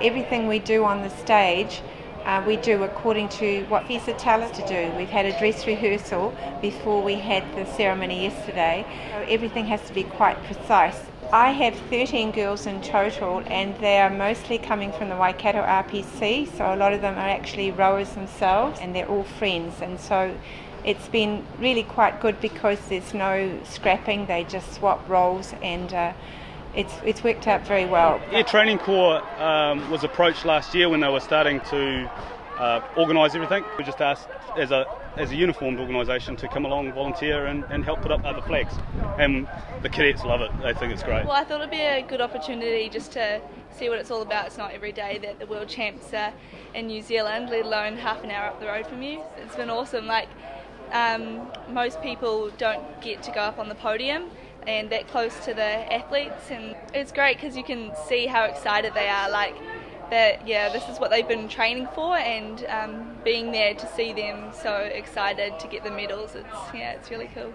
Everything we do on the stage, we do according to what FISA tell us to do. We've had a dress rehearsal before we had the ceremony yesterday, so everything has to be quite precise. I have 13 girls in total, and they are mostly coming from the Waikato RPC, so a lot of them are actually rowers themselves, and they're all friends, and so it's been really quite good because there's no scrapping. They just swap roles, and it's worked out very well. Air Training Corps was approached last year when they were starting to organise everything. We just asked as a uniformed organisation to come along, volunteer and help put up other flags, and the cadets love it. They think it's great. Well, I thought it'd be a good opportunity just to see what it's all about. It's not every day that the World Champs are in New Zealand, let alone half an hour up the road from you. It's been awesome. Most people don't get to go up on the podium and that close to the athletes, and it's great because you can see how excited they are, this is what they've been training for, and being there to see them so excited to get the medals, it's really cool.